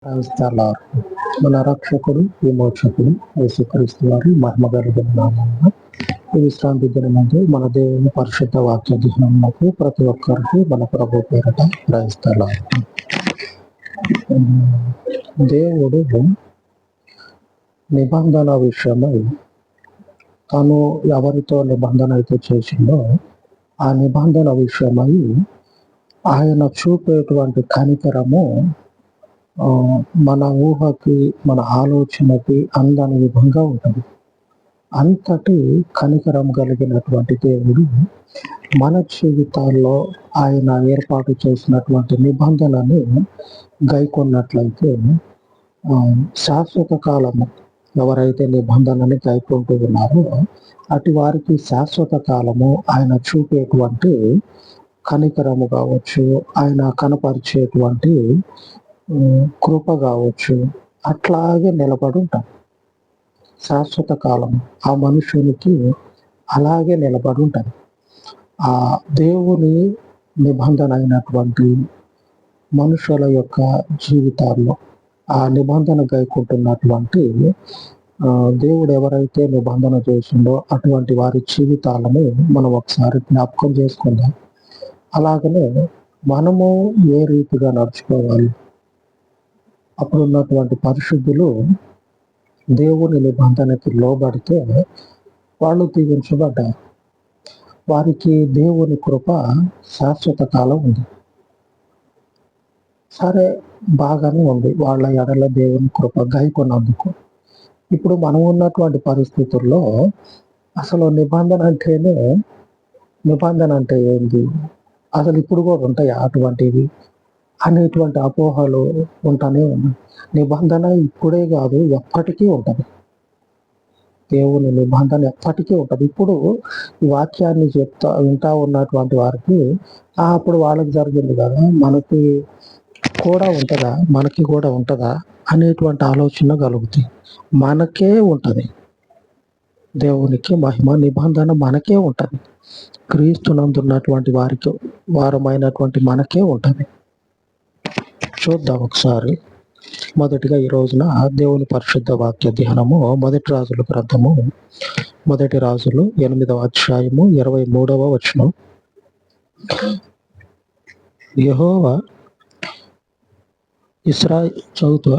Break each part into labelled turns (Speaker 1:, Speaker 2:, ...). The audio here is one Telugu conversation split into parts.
Speaker 1: క్రైస్తలారు మన రక్షకుడు విమోచకుడు యేసుక్రీస్తు వారి మహిమ కలిగిన నామమున ఈ విశ్రాంతి దినమందు మన దేవుని పరిశుద్ధ వాక్య ధ్యానమునకు ప్రతి ఒక్కరికి మన ప్రభు పేరట క్రైస్తలారు. దేవుడు నిబంధన విషయమై తను ఎవరితో నిబంధన అయితే చేసిందో ఆ నిబంధన విషయమై ఆయన చూపేటువంటి కనికరము మన ఊహకి మన ఆలోచనకి అందని విధంగా ఉంటుంది. అంతటి కనికరం కలిగినటువంటి దేవుడు మన జీవితాల్లో ఆయన ఏర్పాటు చేసినటువంటి నిబంధనని గైకొన్నట్లయితే శాశ్వత కాలము ఎవరైతే నిబంధనని గైకొంటూ ఉన్నారో అటు వారికి శాశ్వత కాలము ఆయన చూపేటువంటి కనికరము కావచ్చు, ఆయన కనపరిచేటువంటి కృప కావచ్చు, అట్లాగే నిలబడి ఉంటాం. శాశ్వత కాలం ఆ మనుషునికి అలాగే నిలబడి ఉంటుంది. ఆ దేవుని నిబంధన అయినటువంటి మనుషుల యొక్క జీవితాల్లో ఆ నిబంధన గైకుంటున్నటువంటి దేవుడు ఎవరైతే నిబంధన చేసిండో అటువంటి వారి జీవితాలను మనం ఒకసారి జ్ఞాపకం చేసుకుందాం. అలాగనే మనము ఏ రీతిగా నడుచుకోవాలి? అప్పుడు ఉన్నటువంటి పరిశుద్ధులు దేవుని నిబంధనకి లోబడితే వాళ్ళు దీవించబడ్డారు. వారికి దేవుని కృప శాశ్వత కాలం ఉంది. సరే, బాగానే ఉంది వాళ్ళ ఎడల దేవుని కృప గైకొన్నందుకు. ఇప్పుడు మనం ఉన్నటువంటి పరిస్థితుల్లో అసలు నిబంధన అంటే ఏంది, అసలు ఇప్పుడు కూడా ఉంటాయి అటువంటివి అనేటువంటి అపోహలు ఉంటానే ఉన్నాయి. నిబంధన ఇప్పుడే కాదు, ఎప్పటికీ ఉంటుంది. దేవుని నిబంధన ఎప్పటికీ ఉంటుంది. ఇప్పుడు ఈ వాక్యాన్ని వింటా ఉన్నటువంటి వారికి అప్పుడు వాళ్ళకి జరిగింది కదా, మనకి కూడా ఉంటుందా అనేటువంటి ఆలోచన కలుగుతుంది. మనకే ఉంటుంది. దేవునికి మహిమ, నిబంధన మనకే ఉంటుంది. క్రీస్తునందున్నటువంటి వారమైనటువంటి మనకే ఉంటుంది. చూద్దాం ఒకసారి. మొదటిగా ఈ రోజున దేవుని పరిశుద్ధ వాక్య ధ్యానము మొదటి రాజుల గ్రంథము, మొదటి రాజులు 8వ అధ్యాయము 23వ వచనం. యెహోవా చదువుతా.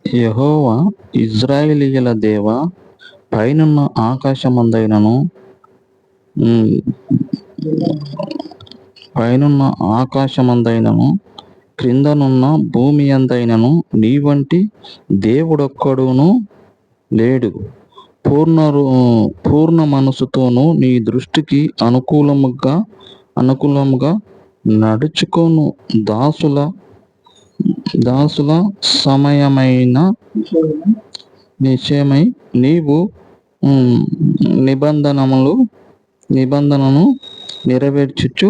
Speaker 2: యెహోవా ఇశ్రాయేలీయుల దేవా, పైనున్న ఆకాశమందైనను క్రిందనున్న భూమి అందైనను నీ వంటి దేవుడొక్కడును లేడు. పూర్ణ మనసుతోనూ నీ దృష్టికి అనుకూలముగా నడుచుకొను దాసుల సమయమైన నిశ్చయమై నీవు నిబంధనను నెరవేర్చుచు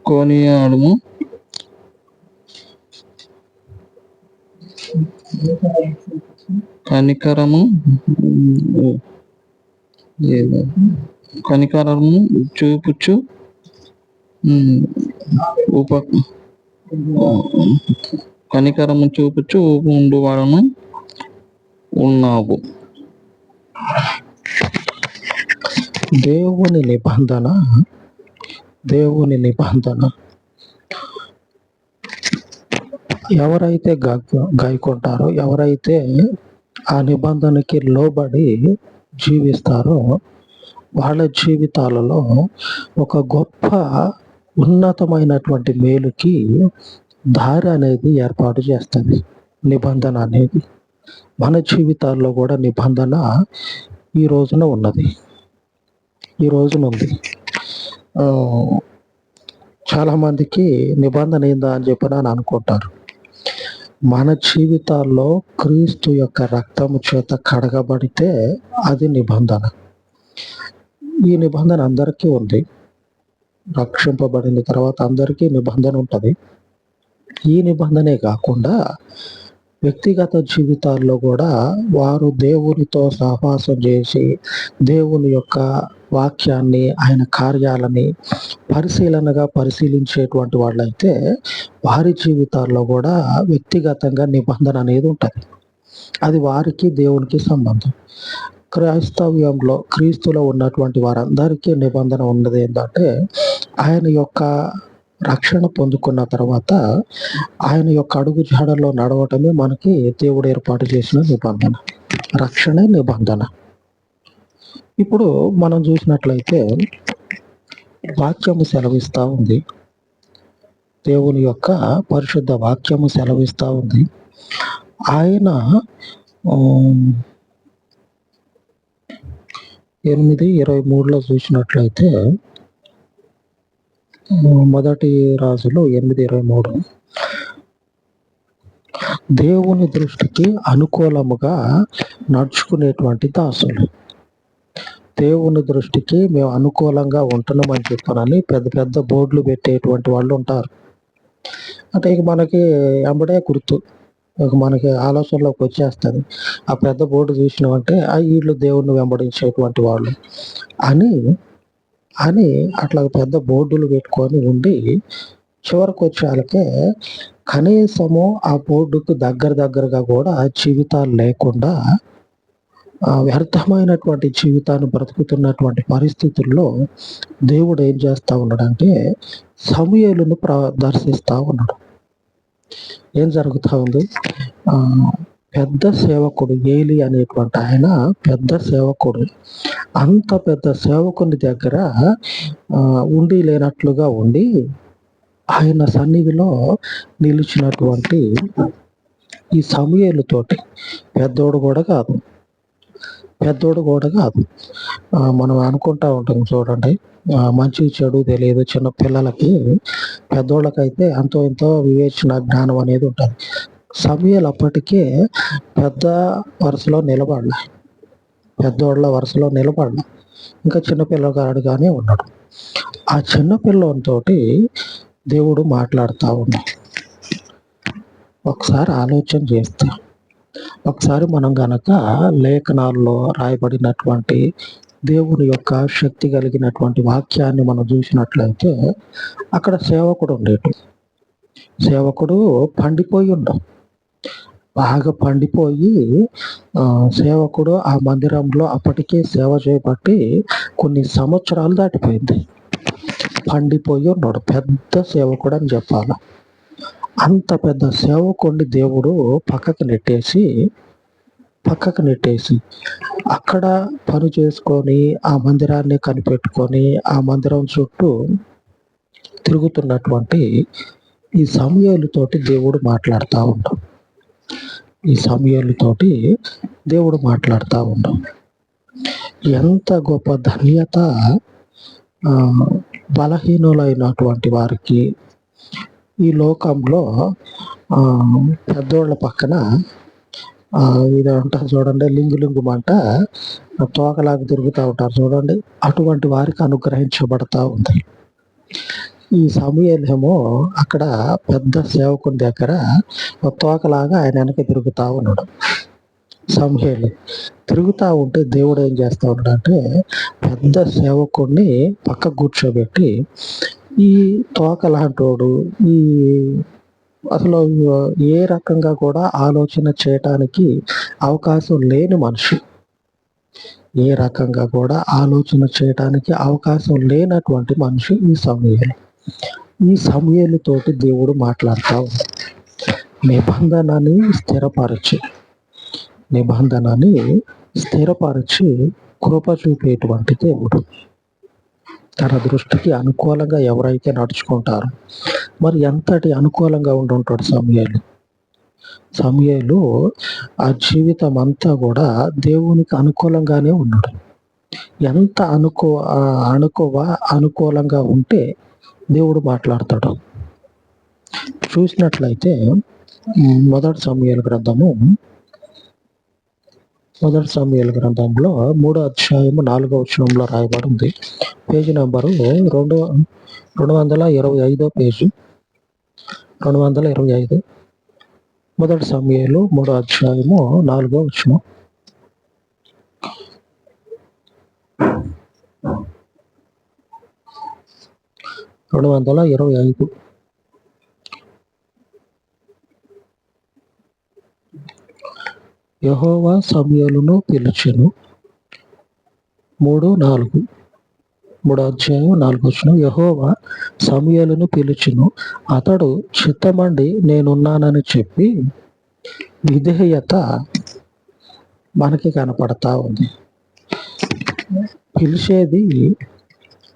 Speaker 2: కొనియాడుము. కనికరము చూపుచు ఉండువాడను ఉన్నావు.
Speaker 1: దేవుని నిబంధన ఎవరైతే గైకొంటారో, ఎవరైతే ఆ నిబంధనకి లోబడి జీవిస్తారో వాళ్ళ జీవితాలలో ఒక గొప్ప ఉన్నతమైనటువంటి మేలుకి దారి అనేది ఏర్పాటు చేస్తుంది. నిబంధన అనేది మన జీవితాల్లో కూడా నిబంధన ఈ రోజున ఉంది. చాలా మందికి నిబంధన ఏందా అని చెప్పని అనుకుంటారు. మన జీవితాల్లో క్రీస్తు యొక్క రక్తము చేత కడగబడితే అది నిబంధన. ఈ నిబంధన అందరికీ ఉంది. రక్షింపబడిన తర్వాత అందరికీ నిబంధన ఉంటుంది. ఈ నిబంధనే కాకుండా వ్యక్తిగత జీవితాల్లో కూడా వారు దేవునితో సహవాసం చేసి దేవుని యొక్క వాక్యాన్ని, ఆయన కార్యాలని పరిశీలనగా పరిశీలించేటువంటి వాళ్ళైతే వారి జీవితాల్లో కూడా వ్యక్తిగతంగా నిబంధన అనేది ఉంటుంది. అది వారికి దేవునికి సంబంధం. క్రైస్తవ్యంలో క్రీస్తులో ఉన్నటువంటి వారందరికీ నిబంధన ఉన్నది ఏంటంటే, ఆయన యొక్క రక్షణ పొందుకున్న తర్వాత ఆయన యొక్క అడుగు జాడల్లో నడవటమే మనకి దేవుడు ఏర్పాటు చేసిన నిబంధన. రక్షణే నిబంధన. ఇప్పుడు మనం చూసినట్లయితే వాక్యము సెలవిస్తూ ఉంది. దేవుని యొక్క పరిశుద్ధ వాక్యము సెలవిస్తూ ఉంది. ఆయన 8:23లో చూసినట్లయితే, మొదటి రాజులు 8:23 దేవుని దృష్టికి అనుకూలముగా నడుచుకునేటువంటి దాసులు. దేవుని దృష్టికి మేము అనుకూలంగా ఉంటున్నామని చెప్పనని పెద్ద పెద్ద బోర్డులు పెట్టేటువంటి వాళ్ళు ఉంటారు. అంటే ఇక మనకి వెంబడే గుర్తు, ఇక మనకి ఆలోచనలోకి వచ్చేస్తుంది. ఆ పెద్ద బోర్డు చూసినామంటే వీళ్ళు దేవుణ్ణి వెంబడించేటువంటి వాళ్ళు అని అని అట్లా పెద్ద బోర్డులు పెట్టుకొని ఉండి చివరికి వచ్చేళ్ళకే కనీసము ఆ బోర్డుకు దగ్గరగా కూడా జీవితాలు లేకుండా వ్యర్థమైనటువంటి జీవితాన్ని బ్రతుకుతున్నటువంటి పరిస్థితుల్లో దేవుడు ఏం చేస్తూ ఉన్నాడంటే సమూయేలును దర్శిస్తూ ఉన్నాడు. ఏం జరుగుతూ ఉంది? పెద్ద సేవకుడు ఏలి అనేటువంటి ఆయన పెద్ద సేవకుడు. అంత పెద్ద సేవకుని దగ్గర ఉండి లేనట్లుగా ఉండి ఆయన సన్నిధిలో నిలిచినటువంటి ఈ సమూయేలుతోటి పెద్దోడు కూడా కాదు మనం అనుకుంటా ఉంటాం చూడండి, మంచి చెడు తెలియదు చిన్న పిల్లలకి. పెద్దోళ్ళకైతే అంతో ఇంతో వివేచన జ్ఞానం అనేది ఉంటుంది. సమూయేలు అప్పటికే పెద్దోళ్ళ వరుసలో నిలబడలే, ఇంకా చిన్నపిల్లగాడుగానే ఉన్నాడు. ఆ చిన్నపిల్లతోటి దేవుడు మాట్లాడుతూ ఉన్నాడు. ఒకసారి ఆలోచన చేస్తే, ఒకసారి మనం గనక లేఖనాల్లో రాయబడినటువంటి దేవుని యొక్క శక్తి కలిగినటువంటి వాక్యాన్ని మనం చూసినట్లయితే అక్కడ సేవకుడు పండిపోయి ఉండవు, బాగా పండిపోయి సేవకుడు ఆ మందిరంలో అప్పటికే సేవ చేయబట్టి కొన్ని సంవత్సరాలు దాటిపోయింది. పండిపోయి ఉన్నాడు, పెద్ద సేవకుడు అని చెప్పాలి. అంత పెద్ద సేవకుడిని దేవుడు పక్కకు నెట్టేసి అక్కడ పని చేసుకొని ఆ మందిరాన్ని కనిపెట్టుకొని ఆ మందిరం చుట్టూ తిరుగుతున్నటువంటి ఈ సమూయేలుతోటి దేవుడు మాట్లాడుతూ ఉంటాం. ఎంత గొప్ప ధన్యత బలహీనులైనటువంటి వారికి ఈ లోకంలో పెద్దోళ్ళ పక్కన ఇది అంటారు చూడండి, లింగుమంట తోకలాగా తిరుగుతూ ఉంటారు చూడండి, అటువంటి వారికి అనుగ్రహించబడతా ఉంది. ఈ సమూయేలేమో అక్కడ పెద్ద సేవకుని దగ్గర తోకలాగా ఆయన వెనక తిరుగుతూ ఉన్నాడు. సమూయేలు తిరుగుతూ ఉంటే దేవుడు ఏం చేస్తూ ఉన్నాడంటే పెద్ద సేవకుడిని పక్క కూర్చోబెట్టి ఈ తోకలాంటోడు అసలు ఏ రకంగా కూడా ఆలోచన చేయటానికి అవకాశం లేని మనిషి, లేనటువంటి మనిషి ఈ సమూయేలుతోటి దేవుడు మాట్లాడుతూ ఉన్నాడు. నిబంధనని స్థిరపరిచి కృప చూపేటువంటి దేవుడు. తన దృష్టికి అనుకూలంగా ఎవరైతే నడుచుకుంటారో, మరి ఎంతటి అనుకూలంగా ఉండుంటాడు సమూయేలు ఆ జీవితం అంతా కూడా దేవునికి అనుకూలంగానే ఉన్నాడు. ఎంత అనుకూలంగా ఉంటే దేవుడు మాట్లాడతాడు. చూసినట్లయితే మొదటి సమూయేలు గ్రంథంలో 3వ అధ్యాయము 4వ వచనంలో రాయబడి ఉంది. Page number 225 page, 225. మొదటి సమూయేలు 3వ అధ్యాయము 4వ వచనం. రెండు వందల ఇరవై ఐదు. యెహోవా సమూయేలును పిలిచెను. 3:4. 3వ అధ్యాయం 4వ వచనం. యెహోవా సమూయేలును పిలిచెను, అతడు చిత్తమండి నేనున్నానని చెప్పి. విధేయత మనకి కనపడతా ఉంది. పిలిచేది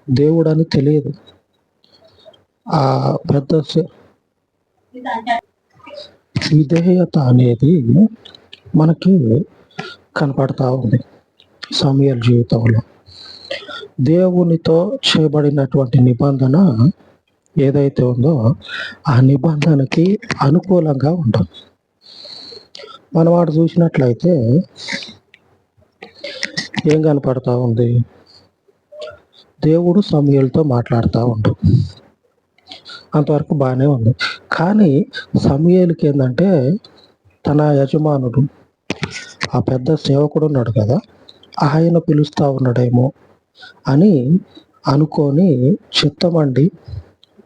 Speaker 1: దేవుడని తెలియదు. ఆ పెద్ద విధేయత అనేది మనకి కనపడతా ఉంది సమూయేలు జీవితంలో. దేవునితో చేయబడినటువంటి నిబంధన ఏదైతే ఉందో ఆ నిబంధనకి అనుకూలంగా ఉంటుంది. మనం వాడు చూసినట్లయితే ఏం కనపడతా ఉంది? దేవుడు సమూయేలుతో మాట్లాడుతూ ఉండు. అంతవరకు బాగానే ఉంది. కానీ సమూయేలుకి ఏంటంటే తన యజమానుడు, ఆ పెద్ద సేవకుడు ఉన్నాడు కదా, ఆయన పిలుస్తూ ఉన్నాడేమో అని అనుకొని చిత్తమండి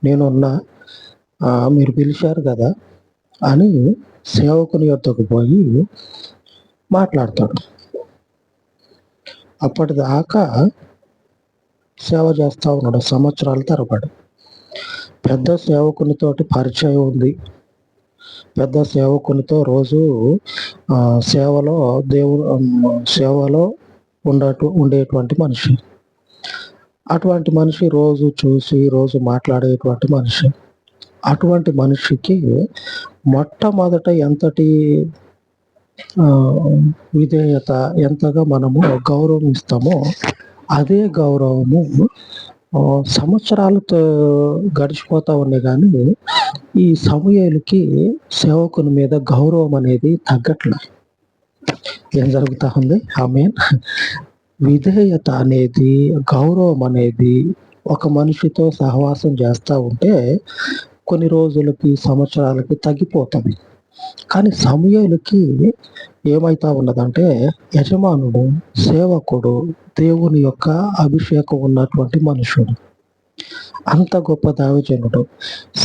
Speaker 1: నేనున్నా, మీరు పిలిచారు కదా అని సేవకుని యొద్దకు పోయి మాట్లాడతాడు. అప్పటిదాకా సేవ చేస్తూ ఉన్నాడు సంవత్సరాల తరబడి. పెద్ద సేవకునితోటి పరిచయం ఉంది. పెద్ద సేవకునితో రోజు సేవలో ఉండేటువంటి మనిషి. అటువంటి మనిషి రోజు చూసి రోజు మాట్లాడేటువంటి మనిషి. అటువంటి మనిషికి మొట్టమొదట ఎంతటి విధేయత, ఎంతగా మనము గౌరవం ఇస్తామో అదే గౌరవము సంవత్సరాలతో గడిచిపోతా ఉన్నాయి. కానీ ఈ సమూయేలుకి సేవకుని మీద గౌరవం అనేది తగ్గట్లే. ఏం జరుగుతా ఉంది? ఆమేన్. విధేయత అనేది, గౌరవం అనేది ఒక మనిషితో సహవాసం చేస్తూ ఉంటే కొన్ని రోజులకి, సంవత్సరాలకి తగ్గిపోతుంది. కానీ సమూయేలుకి ఏమైతా ఉన్నదంటే యజమానుడు, సేవకుడు, దేవుని యొక్క అభిషేకం ఉన్నటువంటి మనుషుడు, అంత గొప్ప దైవజనుడు,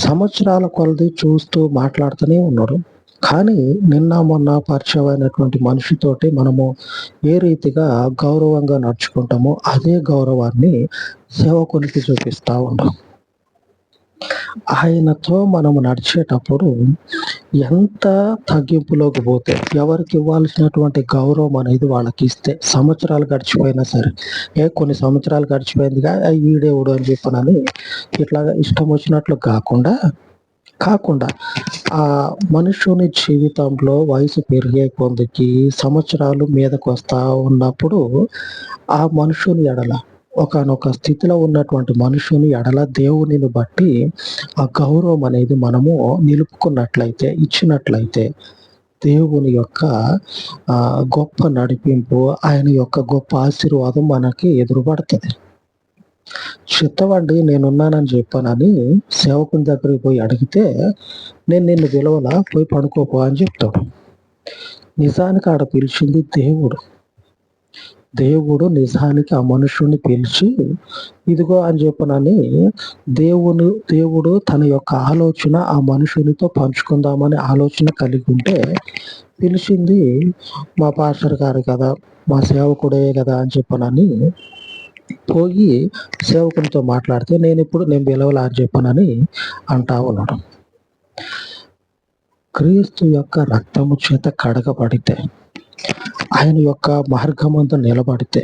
Speaker 1: సంవత్సరాల కొలది చూస్తూ మాట్లాడుతూనే ఉన్నాడు. కానీ నిన్న మొన్న పరిచయమైనటువంటి మనిషితోటి మనము ఏ రీతిగా గౌరవంగా నడుచుకుంటామో అదే గౌరవాన్ని సేవకునికి చూపిస్తూ ఉన్నాం. ఆయనతో మనము నడిచేటప్పుడు ఎంత తగ్గింపులోకి పోతే, ఎవరికి ఇవ్వాల్సినటువంటి గౌరవం అనేది వాళ్ళకి ఇస్తే, సంవత్సరాలు గడిచిపోయినా సరే, కొన్ని సంవత్సరాలు గడిచిపోయిందిగా ఈడేవుడు అని చెప్పనని ఇట్లాగా ఇష్టం వచ్చినట్లు కాకుండా ఆ మనుషుని జీవితంలో వయసు పెరిగే కొందికి, సంవత్సరాలు మీదకు వస్తా ఉన్నప్పుడు ఆ మనుషుని ఎడల, ఒకానొక స్థితిలో ఉన్నటువంటి మనుషుని ఎడల దేవునిని బట్టి ఆ గౌరవం అనేది మనము నిలుపుకున్నట్లయితే, ఇచ్చినట్లయితే దేవుని యొక్క గొప్ప నడిపింపు, ఆయన యొక్క గొప్ప ఆశీర్వాదం మనకి ఎదురుపడుతుంది. చిత్తమండి నేనున్నానని చెప్పానని సేవకుని దగ్గరికి పోయి అడిగితే, నేను నిన్ను పిలవలా, పోయి పడుకోపో అని చెప్తాడు. నిజానికి ఆడ పిలిచింది దేవుడు నిజానికి ఆ మనుషుని పిలిచి ఇదిగో అని చెప్పనని దేవుడు తన యొక్క ఆలోచన ఆ మనుషునితో పంచుకుందామని ఆలోచన కలిగి ఉంటే, పిలిచింది మా పాస్టర్ గారు కదా, మా సేవకుడే కదా అని చెప్పనని పోయి సేవకునితో మాట్లాడితే, నేను పిలవలా అని చెప్పనని అంటా ఉన్నాడు. క్రీస్తు యొక్క రక్తము చేత కడగబడితే, ఆయన యొక్క మార్గమంతా నిలబడితే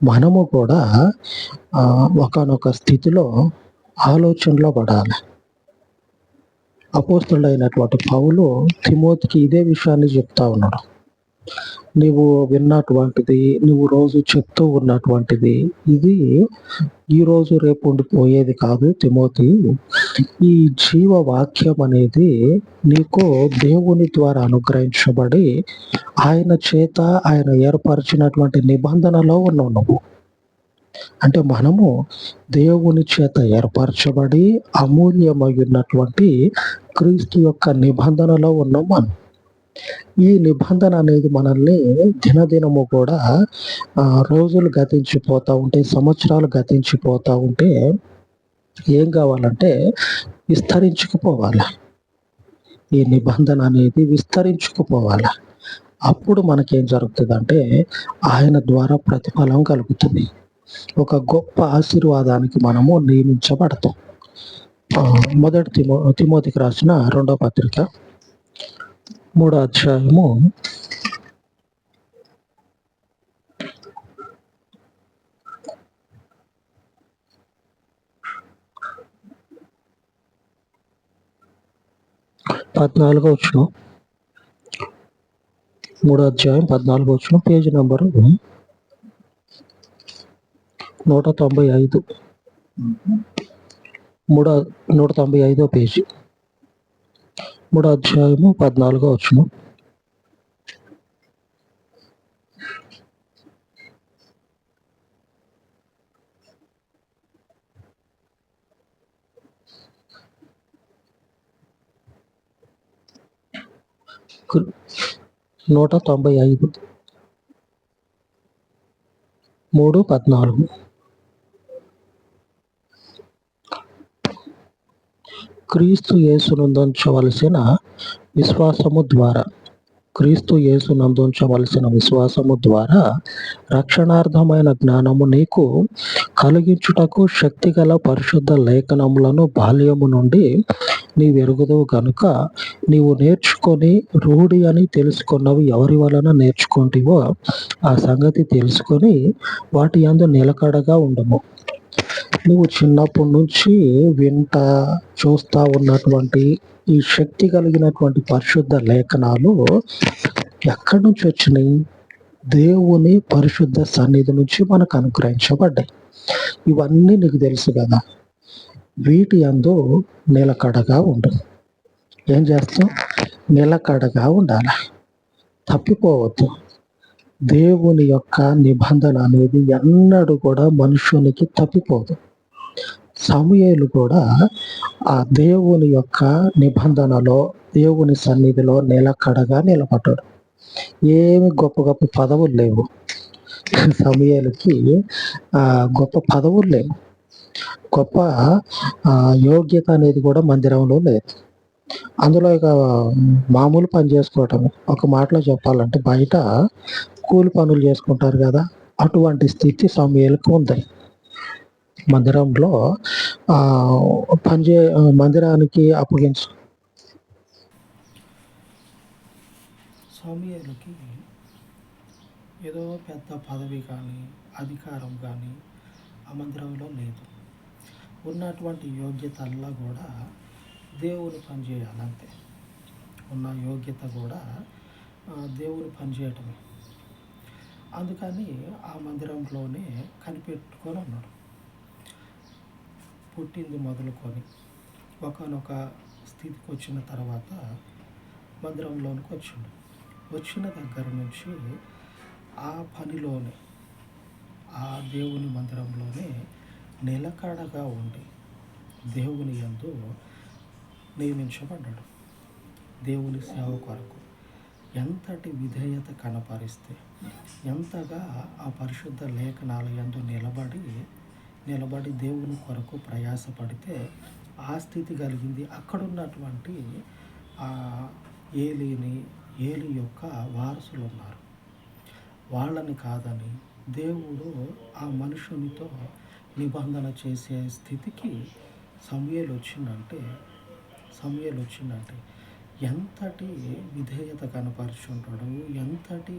Speaker 1: మనము కూడా ఒకానొక స్థితిలో ఆలోచనలో పడాలి. అపోస్తలుడైనటువంటి పౌలు తిమోతికి ఇదే విషయాన్ని చెప్తా ఉన్నాడు. నీవు విన్నటువంటిది, నువ్వు రోజు చెప్తూ ఉన్నటువంటిది ఇది ఈ రోజు రేపు ఉండిపోయేది కాదు తిమోతి. ఈ జీవ వాక్యం అనేది నీకు దేవుని ద్వారా అనుగ్రహించబడి ఆయన చేత ఆయన ఏర్పరిచినటువంటి నిబంధనలో ఉన్నావు నువ్వు. అంటే మనము దేవుని చేత ఏర్పరచబడి అమూల్యమై ఉన్నటువంటి క్రీస్తు యొక్క నిబంధనలో ఉన్నాం మనం. ఈ నిబంధన అనేది మనల్ని దినదినము కూడా రోజులు గతించిపోతా ఉంటే, సంవత్సరాలు గతించిపోతా ఉంటే ఏం కావాలంటే విస్తరించుకుపోవాలి. ఈ నిబంధన అనేది విస్తరించుకుపోవాలి. అప్పుడు మనకేం జరుగుతుందంటే ఆయన ద్వారా ప్రతిఫలం కలుగుతుంది. ఒక గొప్ప ఆశీర్వాదానికి మనము నియమించబడతాం. మొదటి తిమోతికి రాసిన 2వ పత్రిక 3వ అధ్యాయము 14వ వచనం, 3వ అధ్యాయం 14వ వచనం, పేజీ నంబరు 195, 195వ పేజీ, 3వ అధ్యాయము 14వ వచనం. కు- 195, 3:14. క్రీస్తు యేసునందుంచవలసిన విశ్వాసము ద్వారా రక్షణార్థమైన జ్ఞానము నీకు కలిగించుటకు శక్తిగల పరిశుద్ధ లేఖనములను బాల్యము నుండి నీవెరుగుదువు గనుక నీవు నేర్చుకొని రూఢి అని తెలుసుకున్నవి ఎవరి వలన నేర్చుకుంటివో ఆ సంగతి తెలుసుకొని వాటి యందు నిలకడగా ఉండము. నువ్వు చిన్నప్పటి నుంచి చూస్తా ఉన్నటువంటి ఈ శక్తి కలిగినటువంటి పరిశుద్ధ లేఖనాలు ఎక్కడి నుంచి వచ్చినాయి? దేవుని పరిశుద్ధ సన్నిధి నుంచి మనకు అనుగ్రహించబడ్డాయి. ఇవన్నీ నీకు తెలుసు కదా. వీటి యందు నిలకడగా ఉండు. ఏం చేస్తావు? నిలకడగా ఉండాలి, తప్పిపోవద్దు. దేవుని యొక్క నిబంధన అనేది ఎన్నడూ కూడా మనుషునికి తప్పిపోదు. సమూయేలు కూడా ఆ దేవుని యొక్క నిబంధనలో, దేవుని సన్నిధిలో నిలకడగా నిలబడ్డాడు. ఏమి గొప్ప గొప్ప పదవులు లేవు సమూయేలుకి. గొప్ప పదవులు లేవు, గొప్ప యోగ్యత అనేది కూడా మందిరంలో లేదు. అందులో ఇక మామూలు పని చేసుకోవటం, ఒక మాటలో చెప్పాలంటే బయట కూలి పనులు చేసుకుంటారు కదా, అటువంటి స్థితి సమూయేలుకు ఉంది. మందిరంలో మందిరానికి అప్పగించు.
Speaker 3: సమూయేలుకి ఏదో పెద్ద పదవి కానీ అధికారం కానీ ఆ మందిరంలో లేదు. ఉన్నటువంటి యోగ్యతల్లా కూడా దేవుని పని చేయాలంతే. ఉన్న యోగ్యత కూడా దేవుని పని చేయటమే. అందుకని ఆ మందిరంలోనే కనిపెట్టుకొని ఉన్నాడు. పుట్టింది మొదలుకొని ఒకనొక స్థితికి వచ్చిన తర్వాత మందిరంలోనికి వచ్చిన దగ్గర నుంచి ఆ పనిలోనే, ఆ దేవుని మందిరంలోనే నిలకడగా ఉండి దేవుని యందు నియమించబడ్డాడు. దేవుని సేవ కొరకు ఎంతటి విధేయత కనపరిస్తే, ఎంతగా ఆ పరిశుద్ధ లేఖనాల యందు నిలబడి దేవుని కొరకు ప్రయాసపడితే ఆ స్థితి కలిగింది. అక్కడున్నటువంటి ఏలి యొక్క వారసులు ఉన్నారు. వాళ్ళని కాదని దేవుడు ఆ మనుషునితో నిబంధన చేసే స్థితికి సమూయేలు వచ్చిందంటే ఎంతటి విధేయత కనపరుచుంటాడు, ఎంతటి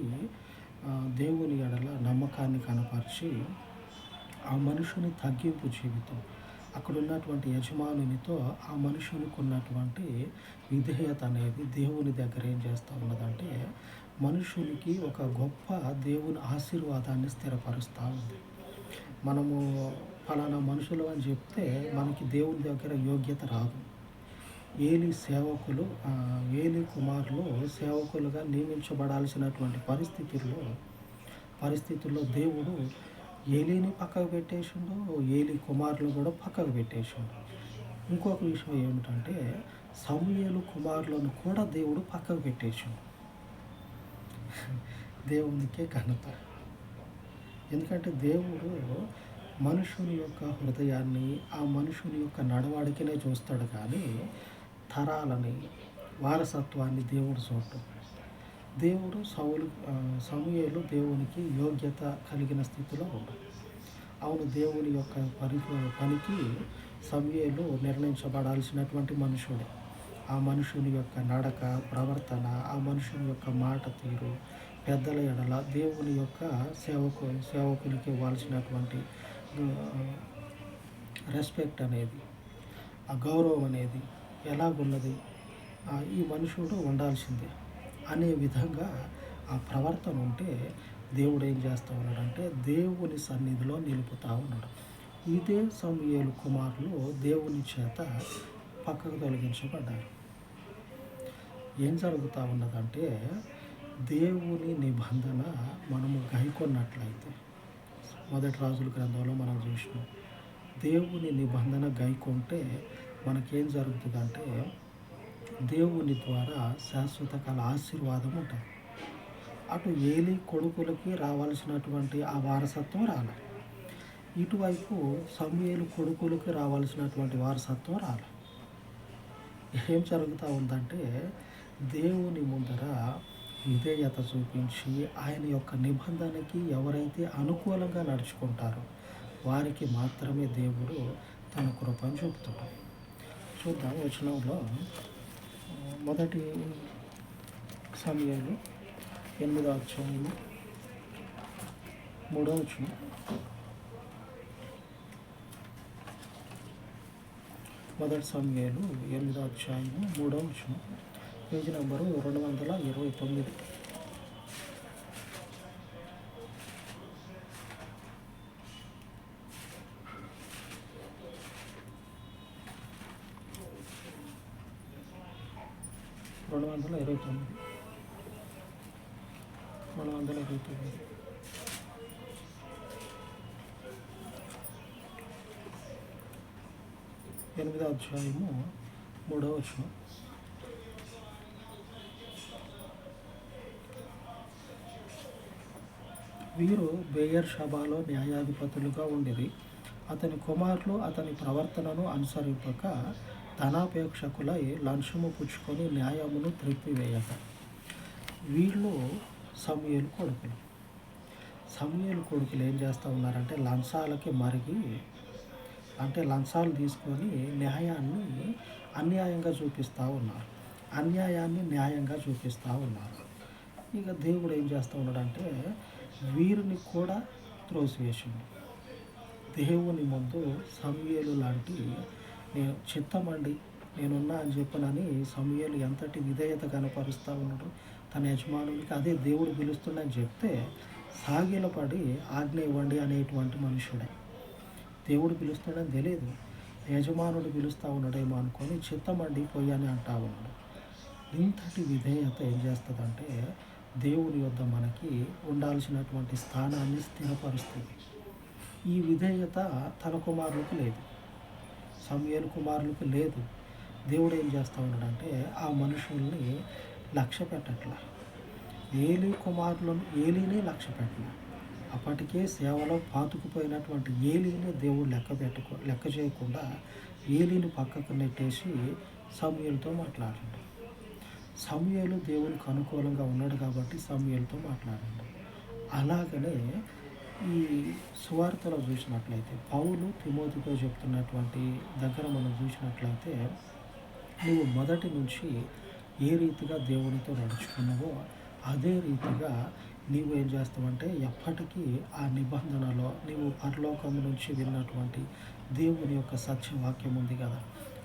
Speaker 3: దేవుని ఎడల నమ్మకాన్ని కనపరిచి ఆ మనుషుని తగ్గింపు జీవితం, అక్కడ ఉన్నటువంటి యజమానునితో ఆ మనుషునికి ఉన్నటువంటి విధేయత అనేది దేవుని దగ్గర ఏం చేస్తూ ఉన్నదంటే మనుషునికి ఒక గొప్ప దేవుని ఆశీర్వాదాన్ని స్థిరపరుస్తూ ఉంది. మనము ఫలానా మనుషులు అని చెప్తే మనకి దేవుని దగ్గర యోగ్యత రాదు. ఏలి కుమారులు సేవకులుగా నియమించబడాల్సినటువంటి పరిస్థితుల్లో దేవుడు ఏలీని పక్కకు పెట్టేసిండు, ఏలీ కుమారులు కూడా పక్కకు పెట్టేసిండు. ఇంకొక విషయం ఏమిటంటే సమూయేలు కుమారులను కూడా దేవుడు పక్కకు పెట్టేసిండు. దేవునికే ఘనత. ఎందుకంటే దేవుడు మనుషుని యొక్క హృదయాన్ని, ఆ మనుషుని యొక్క నడవడికనే చూస్తాడు కానీ తరాలని, వారసత్వాన్ని దేవుడు చూడటం. దేవుడు సమూయేలు దేవునికి యోగ్యత కలిగిన స్థితిలో ఉన్నాడు. అవును, దేవుని యొక్క పనికి సమూయేలు నిర్ణయించబడాల్సినటువంటి మనుషుడే. ఆ మనుషుని యొక్క నడక, ప్రవర్తన, ఆ మనుషుని యొక్క మాట తీరు, పెద్దల ఎడల దేవుని యొక్క సేవకునికి ఇవ్వాల్సినటువంటి రెస్పెక్ట్ అనేది, ఆ గౌరవం అనేది ఎలాగున్నది, ఈ మనుషుడు ఉండాల్సిందే అనే విధంగా ఆ ప్రవర్తన ఉంటే దేవుడు ఏం చేస్తూ ఉన్నాడంటే దేవుని సన్నిధిలో నిలుపుతూ ఉన్నాడు. ఇదే సమూయేలు కుమారులు దేవుని చేత పక్కకు తొలగించబడ్డారు. ఏం జరుగుతూ ఉన్నదంటే దేవుని నిబంధన మనము గైకొన్నట్లయితే, మొదటి రాజుల గ్రంథంలో మనం చూసినాం, దేవుని నిబంధన గైకొంటే మనకేం జరుగుతుందంటే దేవుని ద్వారా శాశ్వత కాల ఆశీర్వాదం ఉంటుంది. అటు ఏలీ కొడుకులకి రావాల్సినటువంటి ఆ వారసత్వం రాలే, ఇటువైపు సమూయేలు కొడుకులకి రావాల్సినటువంటి వారసత్వం రాలే. ఏం జరుగుతూ ఉందంటే దేవుని ముందర విధేయత చూపించి ఆయన యొక్క నిబంధనకి ఎవరైతే అనుకూలంగా నడుచుకుంటారో వారికి మాత్రమే దేవుడు తన కృపను చూపుతాడు. చూద్దాం వచనంలో మొదటి సమూయేలు 8వ అధ్యాయము 3వ వచనం. మొదటి సమూయేలు 8వ అధ్యాయము 3వ వచనం, పేజీ నంబరు 229. ఎనిమిదో అధ్యాయము 3వ వచనం. వీరు బెయేర్షెబాలో న్యాయాధిపతులుగా ఉండిరి. అతని కుమారులు అతని ప్రవర్తనను అనుసరింపక ధనాపేక్షకులై లంచము పుచ్చుకొని న్యాయమును త్రిప్పివేయక. వీళ్ళు సమూయేలు కొడుకులు. సమూయేలు కొడుకులు ఏం చేస్తూ ఉన్నారంటే లంచాలకి మరిగి, అంటే లంచాలు తీసుకొని న్యాయాన్ని అన్యాయంగా చూపిస్తూ ఉన్నారు, అన్యాయాన్ని న్యాయంగా చూపిస్తూ ఉన్నారు. ఇక దేవుడు ఏం చేస్తూ ఉన్నాడంటే వీరిని కూడా త్రోసివేసిండు. దేవుని ముందు సమూయేలు లాంటి నేను చిత్తమండి, నేనున్నా అని చెప్పనని సమూయేలు ఎంతటి విధేయత కనపరుస్తూ ఉన్నాడు తన యజమానునికి. అదే దేవుడు పిలుస్తుండని చెప్తే సాగిలపడి ఆజ్ఞ ఇవ్వండి అనేటువంటి మనుషుడే. దేవుడు పిలుస్తాడని తెలియదు, యజమానుడు పిలుస్తూ ఉన్నాడేమో అనుకొని చిత్తమండి పొయ్యని అంటా ఉన్నాడు. ఇంతటి విధేయత ఏం చేస్తుందంటే దేవుని యొద్ద మనకి ఉండాల్సినటువంటి స్థానాన్ని స్థిరపరుస్తుంది. ఈ విధేయత తన కుమారులకు లేదు, సమూయేలు కుమారులకు లేదు. దేవుడు ఏం చేస్తూ ఉన్నాడంటే ఆ మనుషుల్ని లక్ష్య పెట్టట్లా. ఏలీనే లక్ష్య పెట్టలే. అప్పటికే సేవలో పాతుకుపోయినటువంటి ఏలీని దేవుడు లెక్క చేయకుండా ఏలీని పక్కకు నెట్టేసి సమూయేలుతో మాట్లాడాడు. సమూయేలు దేవునికి అనుకూలంగా ఉన్నాడు కాబట్టి సమూయేలుతో మాట్లాడాడు. అలాగనే ఈ సువార్తలో చూసినట్లయితే పౌలు తిమోతితో చెప్తున్నటువంటి దగ్గర మనం చూసినట్లయితే నువ్వు మొదటి నుంచి ఏ రీతిగా దేవునితో నడుచుకున్నావో అదే రీతిగా నీవు ఏం చేస్తావంటే ఎప్పటికీ ఆ నిబంధనలో నీవు పరలోకం నుంచి విన్నటువంటి దేవుని యొక్క సత్యవాక్యం ఉంది కదా,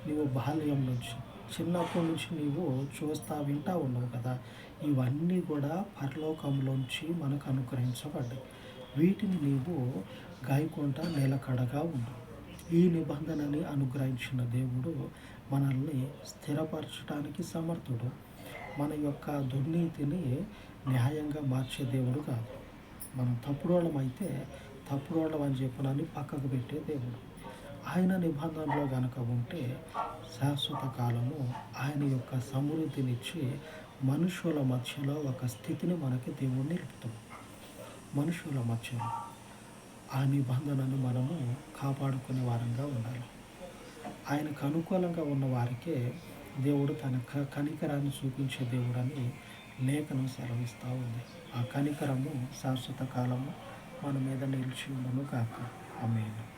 Speaker 3: నీవు బాల్యం నుంచి చిన్నప్పటి నుంచి నీవు వింటూ ఉన్నావు కదా, ఇవన్నీ కూడా పరలోకంలోంచి మనకు అనుగ్రహించబడ్డాయి. వీటిని నీవు గాయకుంటా నిలకడగా ఉండు. ఈ నిబంధనని అనుగ్రహించిన దేవుడు మనల్ని స్థిరపరచడానికి సమర్థుడు. మన యొక్క దుర్నీతిని న్యాయంగా మార్చే దేవుడు కాదు. మనం తప్పుడోళ్ళమైతే తప్పుడోళ్ళం అని చెప్పనని పక్కకు పెట్టే దేవుడు. ఆయన నిబంధనలో గనక ఉంటే శాశ్వత కాలము ఆయన యొక్క సమృద్ధినిచ్చి మనుషుల మధ్యలో ఒక స్థితిని మనకి దేవుడు నిలుపుతాడు. మనుషుల మధ్యలో ఆ నిబంధనను మనము కాపాడుకునే వారంగా ఉండాలి. ఆయనకు అనుకూలంగా ఉన్న వారికే దేవుడు తన కనికరాన్ని చూపించే దేవుడని లేఖనం సెలవిస్తూ ఉంది. ఆ కనికరము శాశ్వత కాలము మన మీద నిలిచి ఉండను కాక. ఆమేన్.